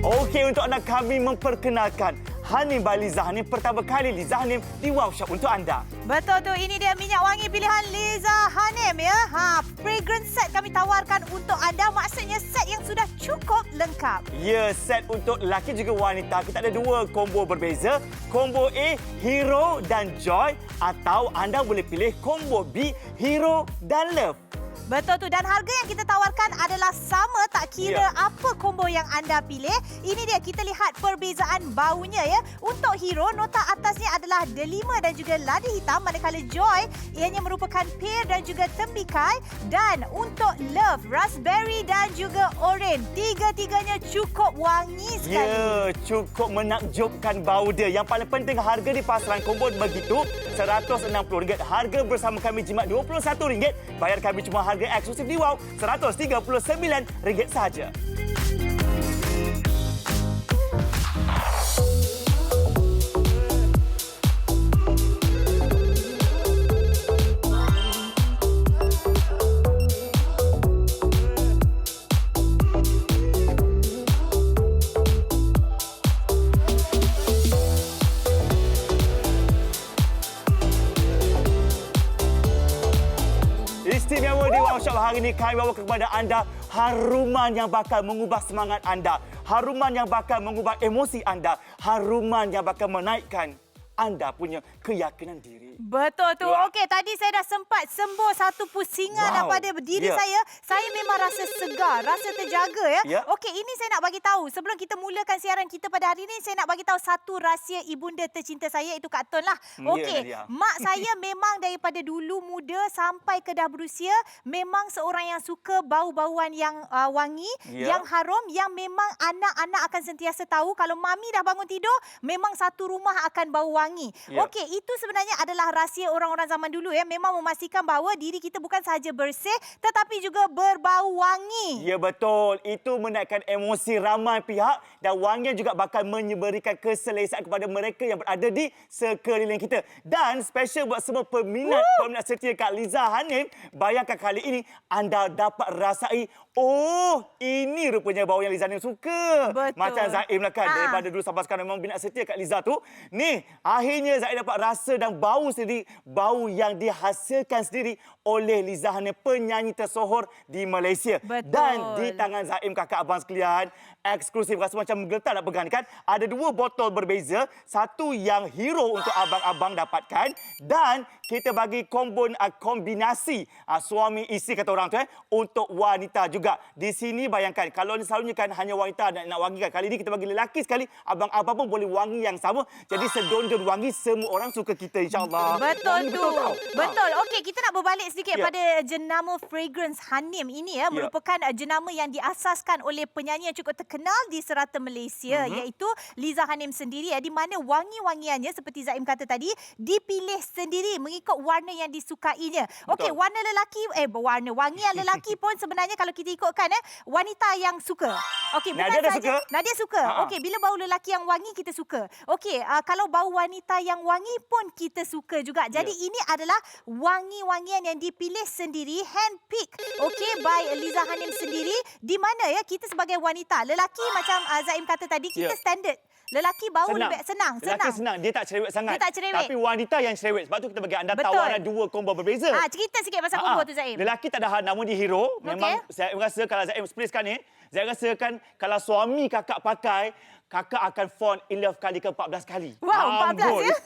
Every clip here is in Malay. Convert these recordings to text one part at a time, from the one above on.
Okey, untuk anda kami memperkenalkan Hanim by Liza Hanim. Pertama kali Liza Hanim di Wow Shop untuk anda. Betul tu, ini dia minyak wangi pilihan Liza Hanim ya. Fragrance set kami tawarkan untuk anda, maksudnya set yang sudah cukup lengkap. Ya, set untuk lelaki juga wanita. Kita ada dua combo berbeza. Combo A, Hero dan Joy, atau anda boleh pilih combo B, Hero dan Love. Betul tu, dan harga yang kita tawarkan adalah sama tak kira apa combo yang anda pilih. Ini dia, kita lihat perbezaan baunya ya. Untuk Hero, nota atasnya adalah delima dan juga lada hitam, manakala Joy ianya merupakan pear dan juga tembikai. Dan untuk Love, raspberry dan juga oren. Tiga-tiganya cukup wangi sekali. Ya, cukup menakjubkan bau dia. Yang paling penting, harga di pasaran combo begitu RM160. Harga bersama kami jimat RM21. Bayar kami cuma harga eksklusif di Wow, RM139 sahaja. Istimewa di Wow Shop hari ini, kami bawa kepada anda haruman yang bakal mengubah semangat anda. Haruman yang bakal mengubah emosi anda. Haruman yang bakal menaikkan anda punya keyakinan diri. Betul tu. Okey, tadi saya dah sempat sembuh satu pusingan daripada diri saya. Saya memang rasa segar, rasa terjaga ya. Okey, ini saya nak bagi tahu. Sebelum kita mulakan siaran kita pada hari ini, saya nak bagi tahu satu rahsia ibunda tercinta saya, itu Kak Ton lah. Okey, mak saya memang daripada dulu muda sampai ke dah berusia, memang seorang yang suka bau-bauan yang wangi, yang harum, yang memang anak-anak akan sentiasa tahu kalau mami dah bangun tidur, memang satu rumah akan bau wangi. Okey, itu sebenarnya adalah rahsia orang-orang zaman dulu ya. Memang memastikan bahawa diri kita bukan sahaja bersih tetapi juga berbau wangi. Ya, betul. Itu menaikkan emosi ramai pihak dan wangian juga bakal memberikan keselesaan kepada mereka yang berada di sekeliling kita. Dan special buat semua peminat setia Kak Liza Hanim, bayangkan kali ini anda dapat rasai, oh, ini rupanya bau yang Liza Hanim suka. Betul. Macam Zaim lah kan. Daripada dulu sampai sekarang memang minat setia Kak Liza tu. Ni, akhirnya Zaim dapat rasa dan bau sendiri. Bau yang dihasilkan sendiri oleh Liza Hanim, penyanyi tersohor di Malaysia. Betul. Dan di tangan Zaim, kakak abang sekalian, eksklusif, rasa macam menggetar nak pegang kan. Ada dua botol berbeza. Satu yang Hero untuk abang-abang dapatkan. Dan kita bagi kombinasi suami isteri kata orang tu untuk wanita juga. Di sini bayangkan, kalau selalunya kan hanya wanita nak wangi kan. Kali ini kita bagi lelaki sekali, abang-abang pun boleh wangi yang sama. Jadi sedondon wangi, semua orang suka kita insya-Allah. Betul tu. Betul. Ha. Okey, kita nak berbalik sedikit pada jenama Fragrance Hanim ini ya, merupakan jenama yang diasaskan oleh penyanyi yang cukup terkenal di serata Malaysia, iaitu Liza Hanim sendiri ya, di mana wangi-wangiannya seperti Zaim kata tadi dipilih sendiri mengikut warna yang disukainya. Okey, warna lelaki wangian lelaki pun sebenarnya kalau kita ikutkan wanita yang suka. Okey, bukan saja Nadia suka. Okey, bila bau lelaki yang wangi kita suka. Okey, kalau bau wanita yang wangi pun kita suka juga. Jadi ini adalah wangi-wangian yang dipilih sendiri, handpick, okey, by Liza Hanim sendiri, di mana ya kita sebagai wanita, lelaki macam Zaim kata tadi, kita standard. Lelaki bau lebih senang. Lelaki senang, dia tak cerewet sangat. Dia tak cerewet. Tapi wanita yang cerewet. Sebab tu kita bagi anda tawaran dua combo berbeza. Cerita sikit pasal combo tu Zaim. Lelaki tak ada hal, namun di Hero, memang saya rasa kalau Zaim split sekarang ni, saya rasakan kalau suami kakak pakai, kakak akan fall in love kali ke-14 kali. Wow, 14 ya?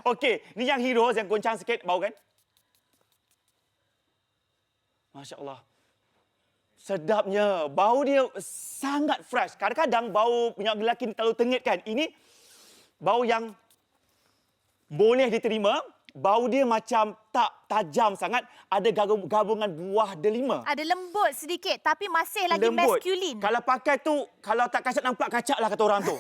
Okey, ni yang Hero, saya goncang sikit, bau kan? Masya Allah. Sedapnya. Bau dia sangat fresh. Kadang-kadang bau minyak lelaki ni terlalu tengit kan. Ini bau yang boleh diterima. Bau dia macam tak tajam sangat. Ada gabungan buah delima. Ada lembut sedikit tapi masih lagi maskulin. Kalau pakai tu, kalau tak kacak nampak kacak lah kata orang tu.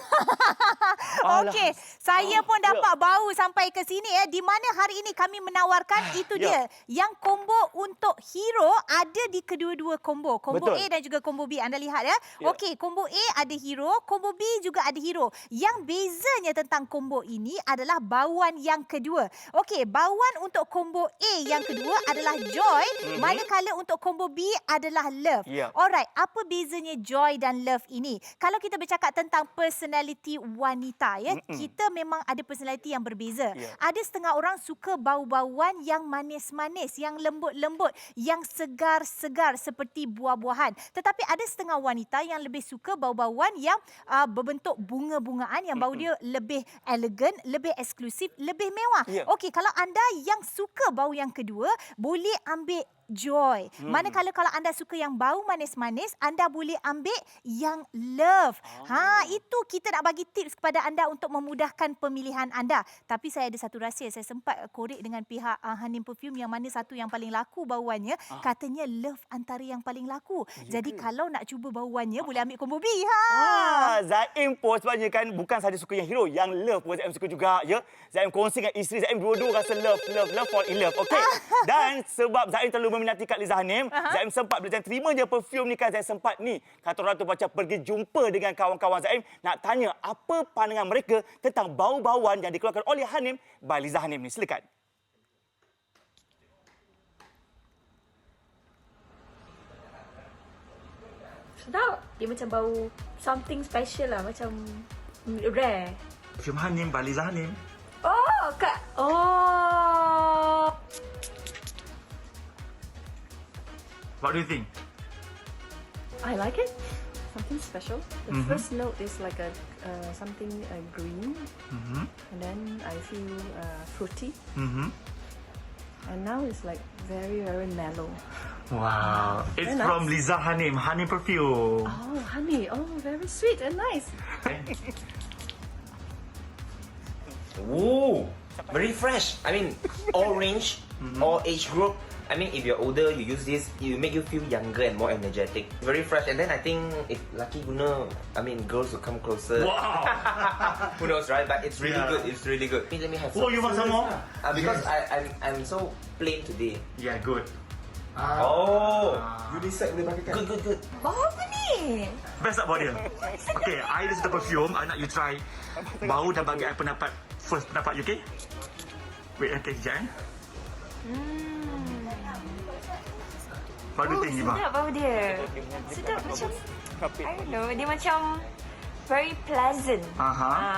Okey, saya pun dapat bau sampai ke sini di mana hari ini kami menawarkan itu dia. Yang combo untuk hero ada di kedua-dua combo. Combo A dan juga combo B. Anda lihat ya. Okey, combo A ada hero, combo B juga ada hero. Yang bezanya tentang combo ini adalah bauan yang kedua. Okey, bauan untuk combo A yang kedua adalah joy, manakala untuk combo B adalah love. Alright, apa bezanya joy dan love ini? Kalau kita bercakap tentang personality wanita ya, kita memang ada personality yang berbeza. Ada setengah orang suka bau-bauan yang manis-manis, yang lembut-lembut, yang segar-segar seperti buah-buahan. Tetapi ada setengah wanita yang lebih suka bau-bauan yang berbentuk bunga-bungaan, yang bau dia lebih elegan, lebih eksklusif, lebih mewah. Okey, kalau anda yang suka bau yang kedua, boleh ambil joy. Manakala kalau anda suka yang bau manis-manis, anda boleh ambil yang love. Itu kita nak bagi tips kepada anda untuk memudahkan pemilihan anda. Tapi saya ada satu rahsia, saya sempat korek dengan pihak Hanim Perfume yang mana satu yang paling laku bauannya, katanya love antara yang paling laku. Jadi kalau nak cuba bauannya, boleh ambil combo B. Zaim pun sebabnya kan bukan sahaja suka yang hero, yang love pun Zaim suka juga. Ya, Zaim kongsi dengan isteri Zaim, dua-dua rasa love, fall in love. Okey. Dan sebab Zaim terlalu meminati Kak Liza Hanim, Zaim sempat bila Zaim terima je perfume ni kan, Zaim sempat ni kata orang tu macam pergi jumpa dengan kawan-kawan Zaim nak tanya apa pandangan mereka tentang bau-bauan yang dikeluarkan oleh Hanim by Liza Hanim ni. Silakan. Sedap. Dia macam bau something special lah, macam rare. Perfume Hanim by Liza Hanim. Oh, Kak. Oh. What do you think? I like it. Something special. The first note is like a something green, and then I feel fruity, and now it's like very mellow. Wow, it's Very from nice. Liza Hanim, Hanim Perfume. Oh, honey. Oh, very sweet and nice. Ooh, very fresh. I mean, all range, all age group. I mean, if you're older, you use this, it will make you feel younger and more energetic. Very fresh. And then I think if lucky guna, I mean, girls will come closer. Wow. Who knows, right? But it's really good. It's really good. Let me have some. Oh, you want some more? Because I'm so plain today. Yeah, good. Oh, you decide boleh pakai kan? Good. Bau apa ni? Best tak bau dia? Okay, I use the perfume. I nak you try bau dan bagi I pendapat. First pendapat you, okay? Wait, okay, sekejap What do you think, Iba? Sedap bau dia. Sedap macam, I don't know, dia macam very pleasant.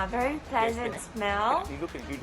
Very pleasant smell.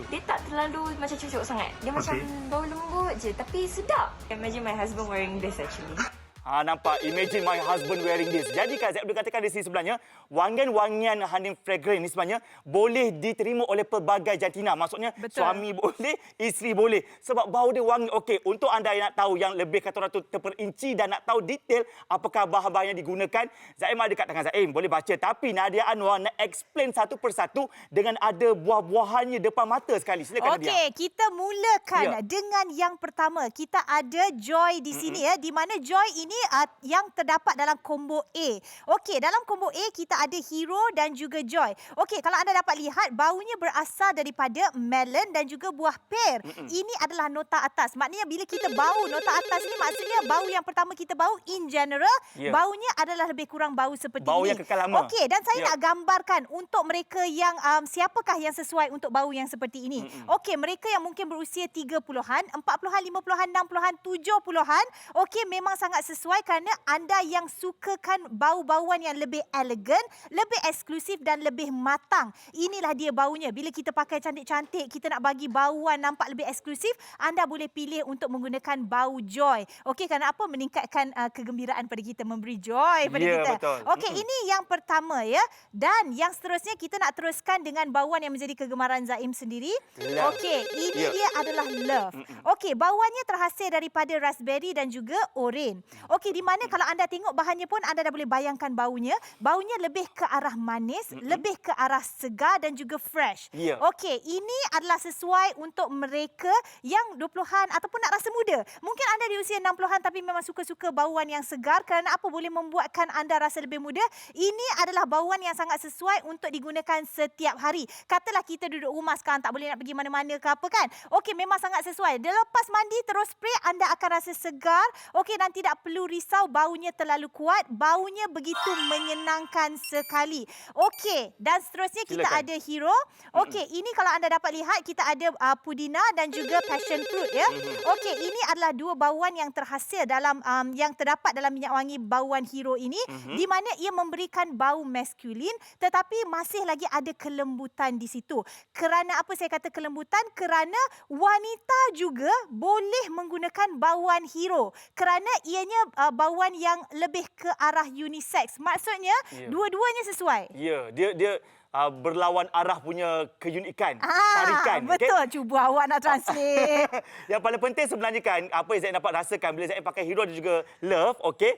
Dia tak terlalu macam cucuk sangat. Dia macam bau lembut je tapi sedap. Imagine my husband wearing this actually. Nampak? Imagine my husband wearing this. Jadi kan, saya boleh katakan di sini sebenarnya, wangian-wangian Hanim Fragrance ni sebenarnya boleh diterima oleh pelbagai jantina. Maksudnya, suami boleh, isteri boleh. Sebab bau dia wangi. Okey, untuk anda yang nak tahu, yang lebih kata orang tu terperinci dan nak tahu detail apakah bahan-bahan yang digunakan, Zaim ada kat tangan Zaim. Boleh baca. Tapi Nadia Anwar nak explain satu persatu dengan ada buah-buahannya depan mata sekali. Silakan Nadia. Okey, kita mulakan dengan yang pertama. Kita ada Joy di sini di mana Joy ini yang terdapat dalam combo A. Okey, dalam combo A kita ada Hero dan juga Joy. Okey, kalau anda dapat lihat baunya berasal daripada melon dan juga buah pear. Ini adalah nota atas. Maknanya bila kita bau nota atas ni maksudnya bau yang pertama kita bau in general, baunya adalah lebih kurang bau seperti bau ini. yang kekal lama. Okey, dan saya nak gambarkan untuk mereka yang siapakah yang sesuai untuk bau yang seperti ini. Okey, mereka yang mungkin berusia 30-an, 40-an, 50-an, 60-an, 70-an. Okey, memang sangat sesuai kerana anda yang sukakan bau-bauan yang lebih elegan, lebih eksklusif dan lebih matang. Inilah dia baunya. Bila kita pakai cantik-cantik, kita nak bagi bauan nampak lebih eksklusif, anda boleh pilih untuk menggunakan bau Joy. Okey, kerana apa? Meningkatkan kegembiraan pada kita, memberi joy pada kita. Betul. Okey, ini yang pertama ya. Dan yang seterusnya kita nak teruskan dengan bauan yang menjadi kegemaran Zaim sendiri. Okey, ini dia adalah Love. Okey, bauannya terhasil daripada raspberry dan juga oren. Okey, di mana kalau anda tengok bahannya pun anda dah boleh bayangkan baunya. Baunya lebih ke arah manis, lebih ke arah segar dan juga fresh. Ya. Okey, ini adalah sesuai untuk mereka yang 20-an ataupun nak rasa muda. Mungkin anda di usia 60-an tapi memang suka-suka bauan yang segar kerana apa boleh membuatkan anda rasa lebih muda. Ini adalah bauan yang sangat sesuai untuk digunakan setiap hari. Katalah kita duduk rumah sekarang tak boleh nak pergi mana-mana ke apa kan. Okey, memang sangat sesuai. Dia lepas mandi terus spray, anda akan rasa segar. Okey, dan tidak perlu risau baunya terlalu kuat. Baunya begitu menyenangkan sekali. Okey, dan seterusnya kita Silakan. ada Hero. Okey, ini kalau anda dapat lihat kita ada pudina dan juga passion fruit ya. Okey, ini adalah dua bauan yang terhasil dalam yang terdapat dalam minyak wangi bauan Hero ini di mana ia memberikan bau maskulin tetapi masih lagi ada kelembutan di situ. Kerana apa saya kata kelembutan? Kerana wanita juga boleh menggunakan bauan Hero kerana ianya bauan yang lebih ke arah unisex. Maksudnya dua-duanya sesuai. Ya, dia berlawan arah punya keunikan, tarikan. Betul. okey? Cuba awak nak translate. Yang paling penting sebenarnya kan, apa yang Zaim dapat rasakan bila Zaim pakai Hero dan juga Love, okey?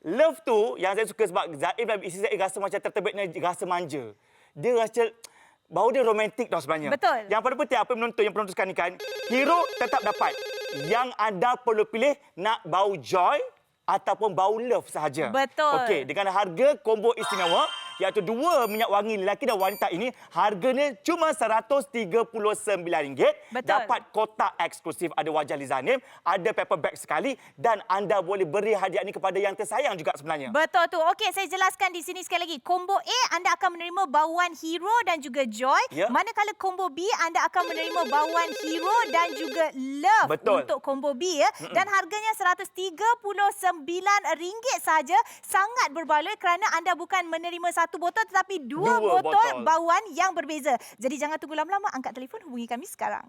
Love tu yang saya suka sebab Zaim dan isteri Zaim rasa macam terterbitnya rasa manja. Dia rasa bau dia romantik tau sebenarnya. Betul. Yang paling penting apa yang penonton sekarang ni kan, Hero tetap dapat. Yang anda perlu pilih nak bau Joy ataupun bau Love sahaja. Betul. Okey, dengan harga combo istimewa iaitu 2 minyak wangi lelaki dan wanita ini harganya cuma RM139. Betul. Dapat kotak eksklusif, ada wajah Liza Hanim, ada paper bag sekali dan anda boleh beri hadiah ini kepada yang tersayang juga sebenarnya. Betul tu. Okey, saya jelaskan di sini sekali lagi. Combo A anda akan menerima bauan Hero dan juga Joy. Ya. Manakala combo B anda akan menerima bauan Hero dan juga Love. Betul. Untuk combo B ya. Dan harganya RM139 saja. Sangat berbaloi kerana anda bukan menerima satu botol tetapi dua botol bauan yang berbeza. Jadi jangan tunggu lama-lama, angkat telefon, hubungi kami sekarang.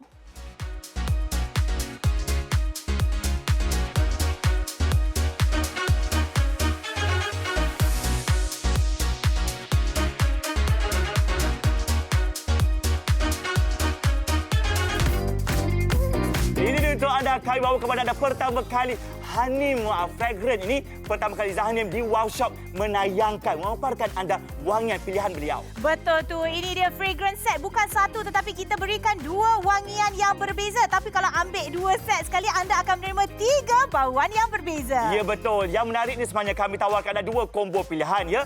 Ini dia untuk anda, kami bawa kepada anda pertama kali Hanim Fragrant ini pertama kali Liza Hanim di Wow Shop menayangkan, memaparkan anda wangian pilihan beliau. Betul tu. Ini dia fragrance set. Bukan satu tetapi kita berikan dua wangian yang berbeza. Tapi kalau ambil dua set sekali anda akan menerima 3 bauan yang berbeza. Ya betul. Yang menarik ni sebenarnya kami tawarkan ada 2 combo pilihan ya.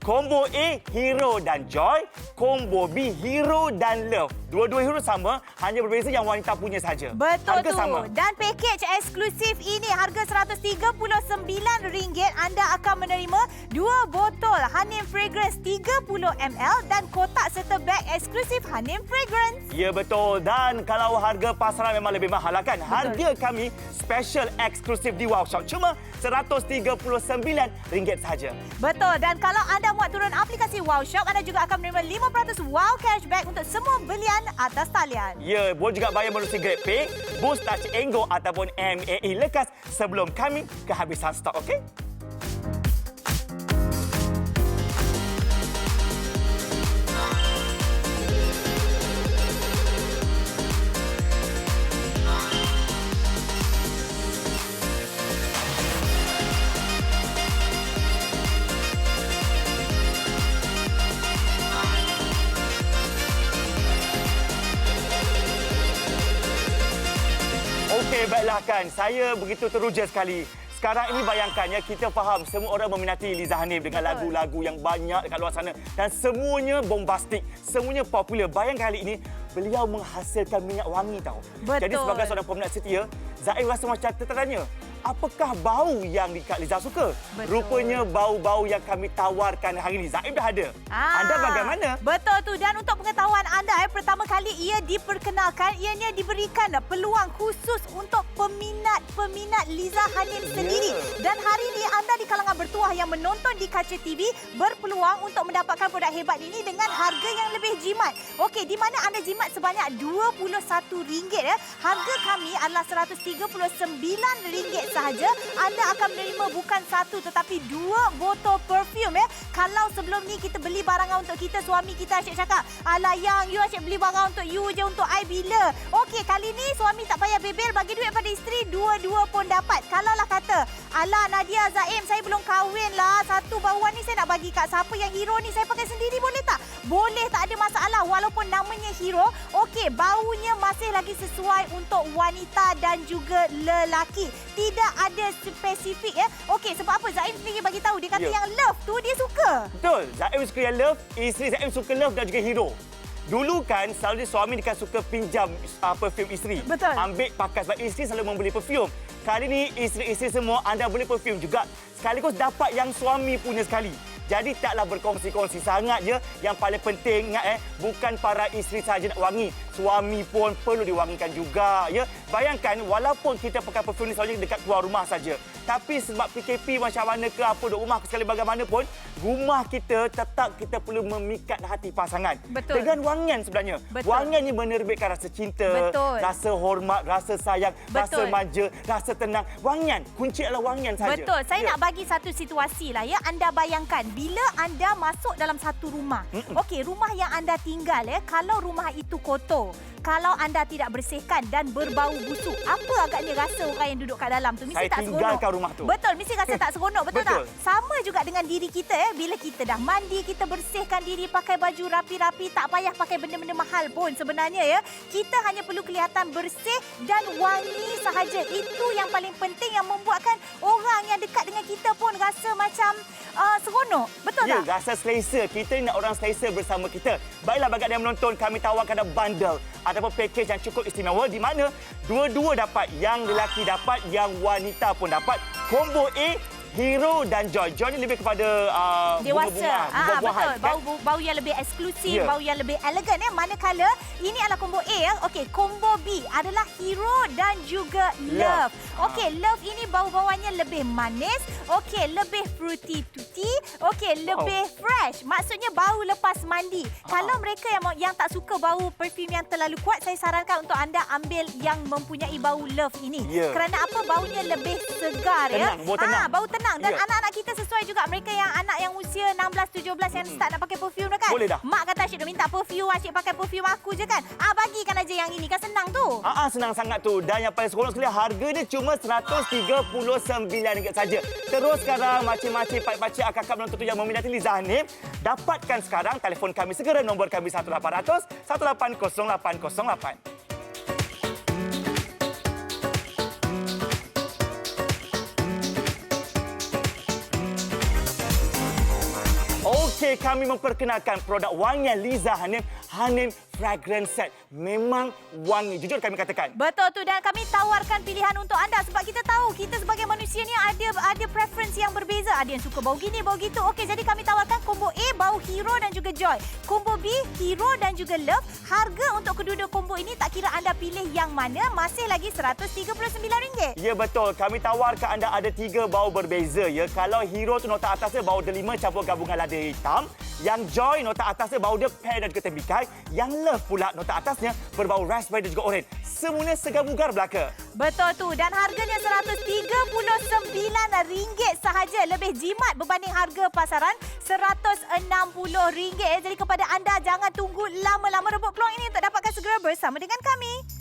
Combo A, Hero dan Joy. Combo B, Hero dan Love. Dua-dua Hero sama, hanya berbeza yang wanita punya saja. Betul Harga tu. sama. Dan pakej eksklusif ini harga RM139 anda akan menerima 2 botol Hanim Fragrance 30ml dan kotak serta beg eksklusif Hanim Fragrance. Ya betul. Dan kalau harga pasaran memang lebih mahal lah kan. Harga kami special eksklusif di Wow Shop cuma RM139 sahaja. Betul. Dan kalau anda muat turun aplikasi Wow Shop, anda juga akan menerima 5% Wow Cashback untuk semua belian atas talian. Ya, boleh juga bayar melalui GrabPay, Boost Touch Engo ataupun MAE Lekas sebelum kami kehabisan stok, okey? Okey, baiklah kan. Saya begitu teruja sekali. Sekarang ini bayangkan ya, kita faham semua orang meminati Liza Hanim dengan lagu-lagu yang banyak dekat luar sana dan semuanya bombastik, semuanya popular. Bayangkan kali ini beliau menghasilkan minyak wangi tahu. Betul. Jadi sebagai seorang peminat setia, Zaim rasa macam tertanya, apakah bau yang Kak Liza suka? Betul. Rupanya bau-bau yang kami tawarkan hari ini. Zaim dah ada. Anda bagaimana? Betul tu. Dan untuk pengetahuan anda, pertama kali ia diperkenalkan, ianya diberikan peluang khusus untuk peminat Liza Hanim sendiri. Dan hari ini anda di kalangan bertuah yang menonton di kaca TV berpeluang untuk mendapatkan produk hebat ini dengan harga yang lebih jimat. Okey, di mana anda jimat sebanyak RM21 ya. Harga kami adalah RM139 sahaja, anda akan menerima bukan satu tetapi 2 botol perfume. Kalau sebelum ni kita beli barangan untuk kita, suami kita asyik cakap, alah yang, you asyik beli barang untuk you je, untuk I bila? Okey, kali ni suami tak payah bebel, bagi duit pada isteri, 2-2 pun dapat. Kalau lah kata, alah Nadia, Zaim, saya belum kahwin lah, satu bauan ni saya nak bagi kat siapa yang hero ni, saya pakai sendiri boleh tak? Boleh, tak ada masalah. Walaupun namanya hero, okey, baunya masih lagi sesuai untuk wanita dan juga lelaki. Tidak ada spesifik ya. Okey, sebab apa? Zaim sendiri bagi tahu, dia kata yang love tu dia suka. Betul. Zaim suka yang love, isteri Zaim suka love dan juga hero. Dulu kan selalu suami dia kan suka pinjam perfume isteri. Betul. Ambil pakai sebab isteri selalu membeli perfume. Kali ni isteri-isteri semua anda beli perfume juga. Sekaligus dapat yang suami punya sekali. Jadi taklah berkongsi-kongsi sangat je. Yang paling penting ingat bukan para isteri saja nak wangi. Suami pun perlu diwangikan juga ya. Bayangkan walaupun kita pakai perfume ni saja dekat keluar rumah saja. Tapi sebab PKP macam mana ke apa duduk rumah sekali bagaimanapun, rumah kita tetap kita perlu memikat hati pasangan. Betul. Dengan wangian sebenarnya. Betul. Wangian ni menerbitkan rasa cinta, Betul. rasa hormat, rasa sayang, rasa Betul. manja, rasa tenang. Wangian, kunci adalah wangian saja. Betul. Saya nak bagi satu situasi lah ya. Anda bayangkan bila anda masuk dalam satu rumah. Okey, rumah yang anda tinggal kalau rumah itu kotor, kalau anda tidak bersihkan dan berbau busuk, apa agaknya rasa orang yang duduk kat dalam tu? Mesti Saya tak seronok. tinggalkan rumah tu. Betul, mesti rasa tak seronok, betul, Betul. tak? Sama juga dengan diri kita bila kita dah mandi, kita bersihkan diri, pakai baju rapi-rapi, tak payah pakai benda-benda mahal pun sebenarnya ya. Kita hanya perlu kelihatan bersih dan wangi sahaja. Itu yang paling penting yang membuatkan orang yang dekat dengan kita pun rasa macam seronok. Betul Ya, tak? rasa selesa. Kita ni nak orang selesa bersama kita. Baiklah, bagi anda yang menonton, kami tawarkan ada bundle ataupun package yang cukup istimewa di mana dua-dua dapat. Yang lelaki dapat, yang wanita pun dapat. Combo A, Hero dan Joy. Joy ni lebih kepada Dewasa. buah-buahan. Betul. Bau yang lebih eksklusif, Ya. bau yang lebih elegan Manakala ini adalah combo A ya. Okey, combo B adalah Hero dan juga Love. Okey, Love ini bau-bauannya lebih manis, okey, lebih fruity tutti, okey, lebih fresh. Maksudnya bau lepas mandi. Kalau mereka yang tak suka bau perfume yang terlalu kuat, saya sarankan untuk anda ambil yang mempunyai bau Love ini. Ya. Kerana apa? Baunya lebih segar Tenang, bau tenang. bau tenang. Dan Ya. anak-anak kita sesuai juga. Mereka yang anak yang usia 16-17 yang start nak pakai perfume dah kan? Boleh dah. Mak kata asyik minta perfume, asyik pakai perfume aku je kan? Bagikan aja yang ini kan, senang tu. Senang sangat tu. Dan yang paling seronok sekali, harga dia cuma RM139 saja. Terus sekarang, makcik-makcik, pakcik, akak-akak menonton tu yang meminati Liza Hanim, dapatkan sekarang telefon kami segera, nombor kami 1800 180808. Okey, kami memperkenalkan produk wangian Liza Hanim, Hanim Fragrance Set. Memang wangi, jujur kami katakan. Betul tu, dan kami tawarkan pilihan untuk anda sebab kita tahu kita sebagai manusia ni ada preference yang berbeza. Ada yang suka bau gini, bau gitu. Okey, jadi kami tawarkan combo A, bau Hero dan juga Joy. Combo B, Hero dan juga Love. Harga untuk kedua-dua combo ini tak kira anda pilih yang mana, masih lagi RM139. Ya, betul. Kami tawarkan anda ada 3 bau berbeza ya. Kalau Hero tu nota atasnya bau delima campur gabungan lada hitam. Yang Joy nota atasnya bau dia pear dan ketembikai. Yang Love pula nota atasnya berbau raspberry dan juga oren. Semula segar bugar belaka. Betul tu, dan harganya RM139 sahaja. Lebih jimat berbanding harga pasaran RM160. Jadi kepada anda, jangan tunggu lama-lama, rebut peluang ini untuk dapatkan segera bersama dengan kami.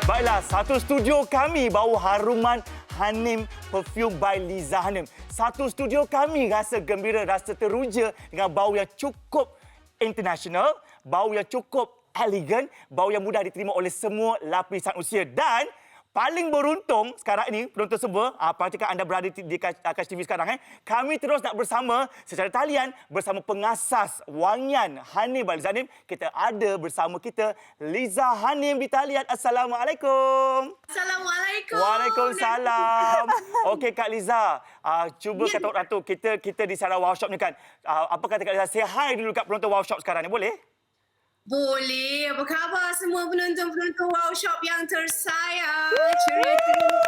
Baiklah, satu studio kami bau haruman Hanim Perfume by Liza Hanim. Satu studio kami rasa gembira, rasa teruja dengan bau yang cukup international, bau yang cukup elegan, bau yang mudah diterima oleh semua lapisan usia. Dan paling beruntung sekarang ini, penonton semua, pastikan anda berada di Akash TV sekarang. Kami terus nak bersama secara talian bersama pengasas wangian Hanim by Liza Hanim. Kita ada bersama kita Liza Hanim di talian. Assalamualaikum. Assalamualaikum. Waalaikumsalam. Okey Kak Liza, cuba kata orang tu, kita di Sarawak Wow Shop ni kan. Apa kata Kak Liza, say hi dulu kat penonton Wow Shop sekarang ni, boleh? Boleh. Apa khabar semua penonton-penonton Wow Shop yang tersayang? Ceria-ceria.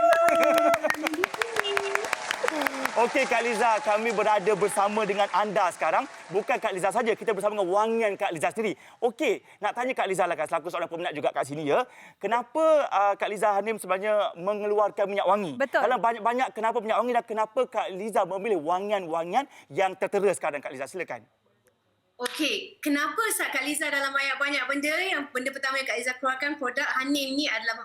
Okey Kak Liza, kami berada bersama dengan anda sekarang. Bukan Kak Liza saja, kita bersama dengan wangian Kak Liza sendiri. Okey, nak tanya Kak Liza lah kan, selaku seorang peminat juga kat sini ya. Kenapa Kak Liza Hanim sebenarnya mengeluarkan minyak wangi? Betul. Dalam banyak-banyak kenapa minyak wangi dan kenapa Kak Liza memilih wangian-wangian yang tertera sekarang Kak Liza? Silakan. Okey, kenapa Kak Liza dalam banyak benda, yang benda pertama yang Kak Liza keluarkan produk Hanim ni adalah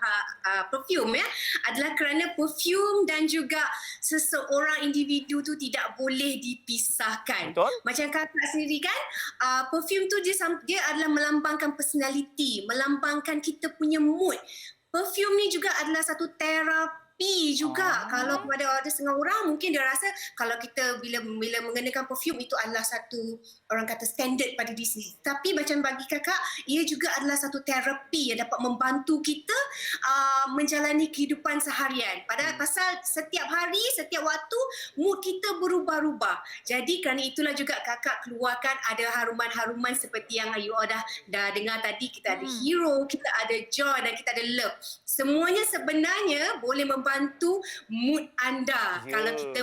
perfume ya. Adalah kerana perfume dan juga seseorang individu tu tidak boleh dipisahkan. Betul. Macam kakak sendiri kan, perfume tu dia adalah melambangkan personality, melambangkan kita punya mood. Perfume ni juga adalah satu terapi juga. Kalau kepada ada setengah orang mungkin dia rasa kalau kita bila mengenakan perfume itu adalah satu orang kata standard pada diri sendiri. Tapi macam bagi kakak, ia juga adalah satu terapi yang dapat membantu kita menjalani kehidupan seharian. Padahal pasal setiap hari, setiap waktu mood kita berubah-ubah. Jadi kerana itulah juga kakak keluarkan ada haruman-haruman seperti yang you all dah dengar tadi. Kita ada hero, kita ada joy dan kita ada love. Semuanya sebenarnya boleh membantu mood anda kalau kita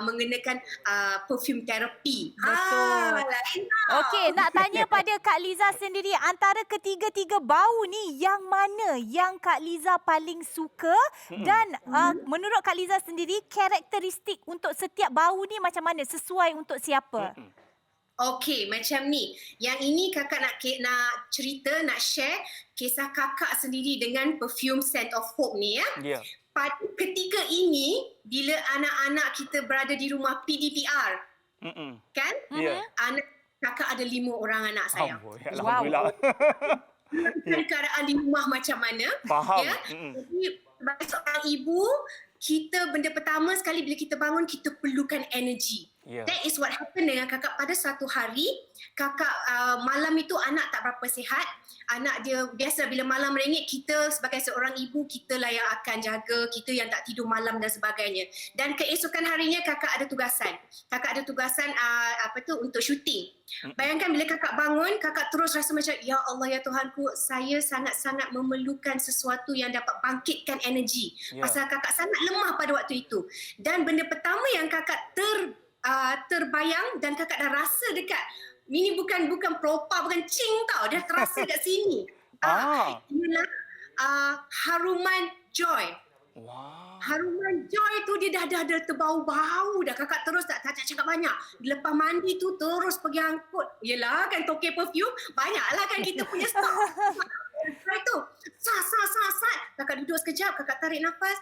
mengenakan perfume terapi. Betul. Lain tau. Okey, nak tanya pada Kak Liza sendiri, antara ketiga-tiga bau ni, yang mana yang Kak Liza paling suka? Dan menurut Kak Liza sendiri, karakteristik untuk setiap bau ni macam mana? Sesuai untuk siapa? Okey, macam ni. Yang ini kakak nak cerita, nak share kisah kakak sendiri dengan perfume Scent of Hope ni ya. Ya. Pada ketika ini, bila anak-anak kita berada di rumah PDPR, kan? Ya. Anak kakak ada 5 orang anak sayang. Alhamdulillah. Keadaan di rumah macam mana? Faham. Ya? Jadi sebagai seorang ibu, kita benda pertama sekali bila kita bangun, kita perlukan energi. Ya. That is what happened dengan kakak pada satu hari. Kakak malam itu anak tak berapa sihat. Anak dia biasa bila malam merengek, kita sebagai seorang ibu, kita lah yang akan jaga, kita yang tak tidur malam dan sebagainya. Dan keesokan harinya kakak ada tugasan. Kakak ada tugasan untuk syuting. Bayangkan bila kakak bangun, kakak terus rasa macam, ya Allah ya Tuhanku, saya sangat-sangat memerlukan sesuatu yang dapat bangkitkan energi. Pasal kakak sangat lemah pada waktu itu. Dan benda pertama yang kakak terbayang dan kakak dah rasa dekat, ini bukan propa, bukan cing tau, dia terasa kat sini. Ialah haruman joy. Wow. Haruman joy tu dia dah terbau-bau dah. Kakak terus tak cakap banyak. Lepas mandi tu terus pergi angkut. Yelah kan toke perfume, banyaklah kan kita punya stok. Lepas tu, sat. Kakak duduk sekejap, kakak tarik nafas.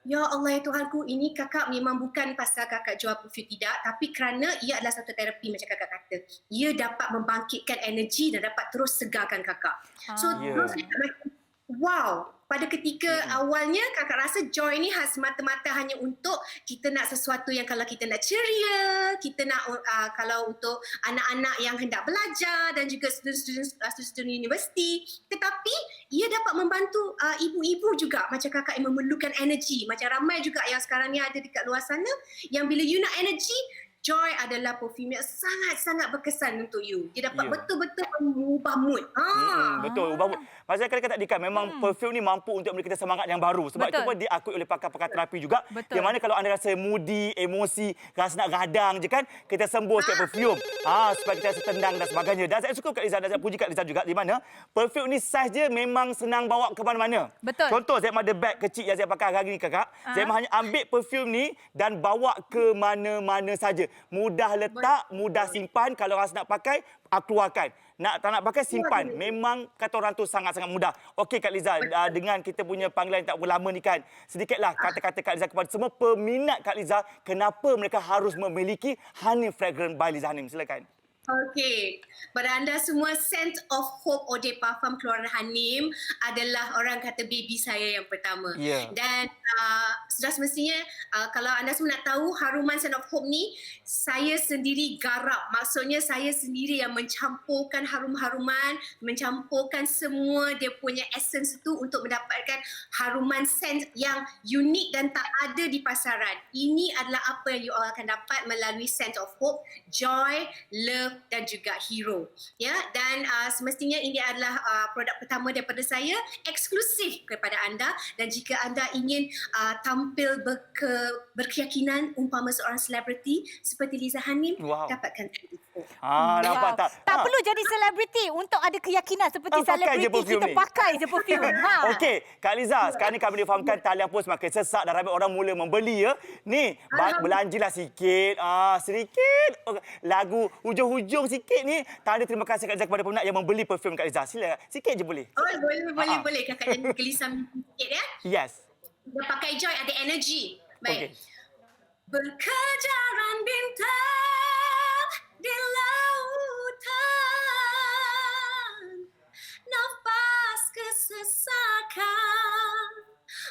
Ya Allah ya Tuhanku, ini kakak memang bukan pasal kakak jual perfume tidak, tapi kerana ia adalah satu terapi macam kakak kata. Ia dapat membangkitkan energi dan dapat terus segarkan kakak. So terus wow, pada ketika awalnya kakak rasa joy ni semata-mata hanya untuk kita nak sesuatu yang kalau kita nak ceria, kita nak kalau untuk anak-anak yang hendak belajar dan juga student universiti. Tetapi ia dapat membantu ibu-ibu juga macam kakak yang memerlukan energi. Macam ramai juga yang sekarang ni ada dekat luar sana yang bila you nak energi, joy adalah perfume yang sangat-sangat berkesan untuk you. Dia dapat betul-betul mengubah mood. Betul, ubah mood. Pasal kata tadi kan memang perfume ni mampu untuk memberi kita semangat yang baru. Sebab itu pun diakui oleh pakar-pakar terapi juga. Yang mana kalau anda rasa moody, emosi, rasa nak radang je kan, kita sembuh sikit perfume. Supaya kita rasa tenang dan sebagainya. Dan saya suka Kak Liza, dan saya puji Kak Liza juga di mana perfume ni saiz dia memang senang bawa ke mana-mana. Betul. Contoh saya ada beg kecil yang saya pakai hari ni kakak. Saya hanya ambil perfume ni dan bawa ke mana-mana saja. Mudah letak, mudah simpan. Kalau rasa nak pakai, keluarkan. Tak nak pakai, simpan. Memang kata orang tu sangat-sangat mudah. Okey Kak Liza, dengan kita punya panggilan yang tak berlama ni kan, sedikitlah kata-kata Kak Liza kepada semua peminat Kak Liza, kenapa mereka harus memiliki Hanim Fragrance by Liza Hanim. Silakan. Okey, pada anda semua, Scent of Hope Eau de Parfum keluaran Hanim adalah orang kata baby saya yang pertama. Dan sudah semestinya kalau anda semua nak tahu haruman Scent of Hope ni, saya sendiri garap. Maksudnya saya sendiri yang mencampurkan harum-haruman, mencampurkan semua dia punya essence itu untuk mendapatkan haruman scent yang unik dan tak ada di pasaran. Ini adalah apa yang you all akan dapat melalui Scent of Hope, joy, love dan juga hero. Ya, dan semestinya ini adalah produk pertama daripada saya, eksklusif kepada anda, dan jika anda ingin tampil berkeyakinan umpama seorang selebriti seperti Liza Hanim, dapatkan tadi. Nampak tak? Tak perlu jadi selebriti untuk ada keyakinan seperti Pakai je selebriti. perfume Kita ni. pakai je perfume. Okey, Kak Liza, sekarang ni kami difahamkan talian pun semakin sesak dan ramai orang mula membeli ya. Ni, belanjalah sikit. Sedikit. Lagu hujung-hujung sikit ni. Tanda terima kasih Kak Liza kepada peminat yang membeli perfume Kak Liza. Sila, sikit je boleh. Oh, boleh. Kakak jangan gelisah sikit ya. Yes. Dia pakai joy, ada energy. Baik. Okey. Berkejaran bintang di lautan, nafas kesesakan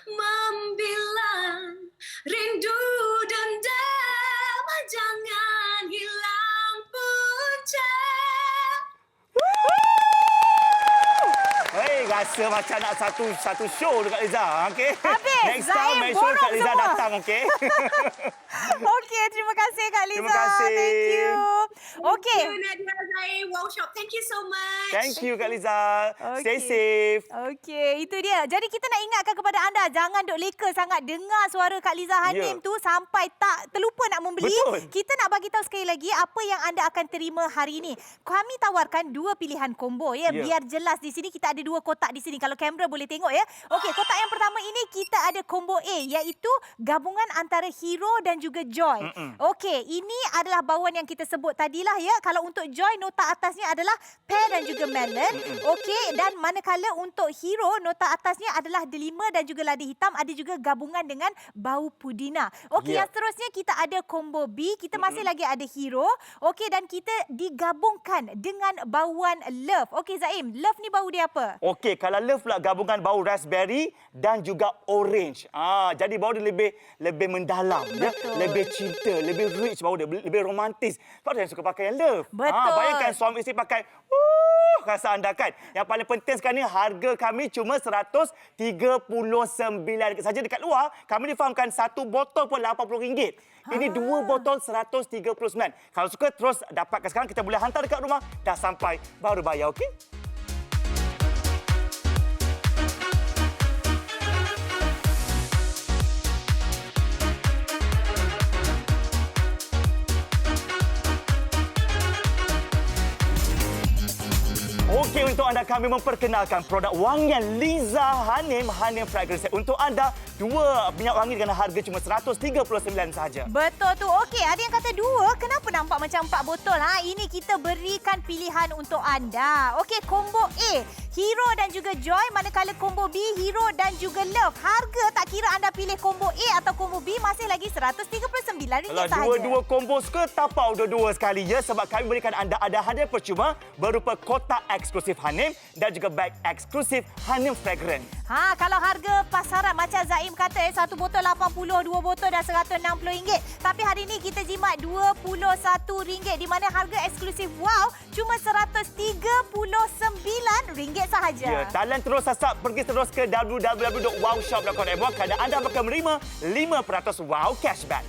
membilang, rindu dendam jangan hilang puncak. Hei, rasa macam nak satu show dekat Liza. Okey. Habis, Next time, Zaim make sure borong Kak Liza semua. datang, okey? Okey, terima kasih Kak Liza. Terima kasih. Thank you. Okey. Thank you, Nadia Zaim. Wow Shop. Thank you so much. Thank you Kak Liza. Stay Okey. safe. Okey, itu dia. Jadi kita nak ingatkan kepada anda, jangan duk leka sangat dengar suara Kak Liza Hanim tu sampai tak terlupa nak membeli. Betul. Kita nak bagi tahu sekali lagi apa yang anda akan terima hari ini. Kami tawarkan 2 pilihan combo ya. Biar jelas di sini kita ada 2 kotak di sini. Kalau kamera boleh tengok ya. Okey, kotak yang pertama ini kita ada combo A, iaitu gabungan antara hero dan juga joy. Okey, ini adalah bauan yang kita sebut tadilah ya. Kalau untuk joy, nota atasnya adalah pear dan juga melon. Okey, dan manakala untuk hero, nota atasnya adalah delima dan juga lada hitam. Ada juga gabungan dengan bau pudina. Okey, yang seterusnya kita ada combo B. Kita masih lagi ada hero. Okey, dan kita digabungkan dengan bauan love. Okey Zaim, love ni bau dia apa? Okey, kalau love pula gabungan bau raspberry dan juga orange. Jadi bau dia lebih mendalam, ya? Lebih cinta, lebih rich bau dia, lebih romantis. Sebab dia suka pakai yang love. Betul. Bayangkan suami isteri pakai rasa anda kan. Yang paling penting sekarang ni harga kami cuma RM139 saja dekat luar. Kami difahamkan satu botol pun RM80. Ini 2 botol RM139. Kalau suka terus dapatkan sekarang, kita boleh hantar dekat rumah. Dah sampai baru bayar, okey? Okey, untuk anda kami memperkenalkan produk wangian Liza Hanim Fragrance. Untuk anda, 2 minyak wangi dengan harga cuma RM139 sahaja. Betul tu. Okey, ada yang kata 2. Kenapa nampak macam 4 botol? Ini kita berikan pilihan untuk anda. Okey, combo A, hero dan juga joy. Manakala combo B, hero dan juga love. Harga tak kira anda pilih combo A atau combo B, masih lagi RM139 Kalau sahaja. dua-dua combo suka, tapau dua-dua sekali ya. Sebab kami berikan anda ada hadiah percuma berupa kotak eksklusif Hanim dan juga beg eksklusif Hanim Fragrance. Kalau harga pasaran macam Zaim kata, satu botol RM80, 2 botol dah RM160. Tapi hari ini kita jimat RM21 di mana harga eksklusif wow cuma RM139 sahaja. Ya, talian terus sasap pergi terus ke www.wowshop.com kerana anda akan menerima 5% wow cashback.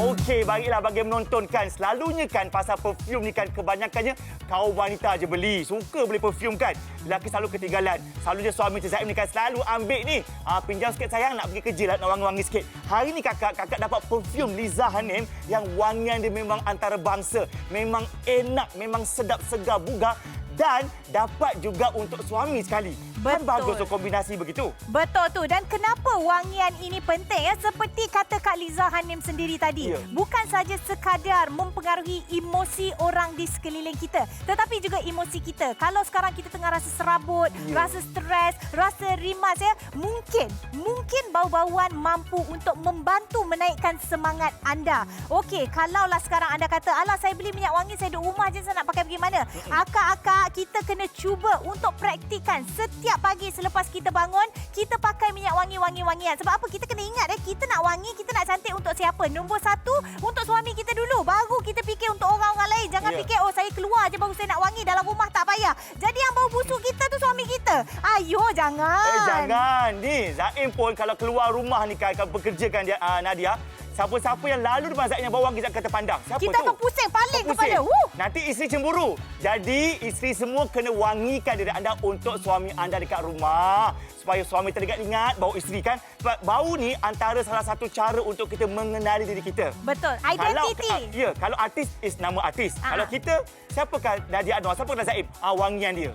Okey, baiklah bagi menonton kan. Selalunya kan pasal perfume ni kan kebanyakannya kaum wanita je beli. Suka beli perfume kan. Lelaki selalu ketinggalan. Selalunya suami Zaim ni kan selalu ambil ni. Pinjam sikit sayang, nak pergi kerja lah, nak wangi-wangi sikit. Hari ni kakak dapat perfume Liza Hanim yang wangian dia memang antarabangsa. Memang enak, memang sedap, segar, bugar. Dan dapat juga untuk suami sekali. Kan Betul. bagus tu kombinasi begitu. Betul tu. Dan kenapa wangian ini penting? Seperti kata Kak Liza Hanim sendiri tadi. Ya. Bukan saja sekadar mempengaruhi emosi orang di sekeliling kita. Tetapi juga emosi kita. Kalau sekarang kita tengah rasa serabut, rasa stres, rasa rimas, mungkin bau-bauan mampu untuk membantu menaikkan semangat anda. Okey, kalaulah sekarang anda kata, alah saya beli minyak wangi, saya duduk rumah je, saya nak pakai pergi mana? Akak-akak, kita kena cuba untuk praktikan setiap pagi selepas kita bangun, kita pakai minyak wangi-wangian. Sebab apa? Kita kena ingat kita nak wangi, kita nak cantik untuk siapa? Nombor satu, untuk suami kita dulu. Baru kita fikir untuk orang-orang lain. Jangan fikir, oh saya keluar je baru saya nak wangi, dalam rumah tak payah. Jadi yang bau busuk kita tu suami kita. Ayo, jangan. Jangan. Ni, Zaim pun kalau keluar rumah ni kan, kalau bekerja kan dia, Nadia, siapa-siapa yang lalu depan Zaim yang bau wangi, Zaim kata pandang. Siapa Kita tu? akan pusing, paling Pusing. kepala. Nanti isteri cemburu. Jadi, isteri semua kena wangikan diri anda untuk suami anda dekat rumah. Supaya suami teringat-ingat bau isteri kan. Sebab bau ni antara salah satu cara untuk kita mengenali diri kita. Betul. Identiti. Kalau artis is nama artis. Kalau kita, siapakah Nadia Anwar? Siapakah Zaim? Wangian dia.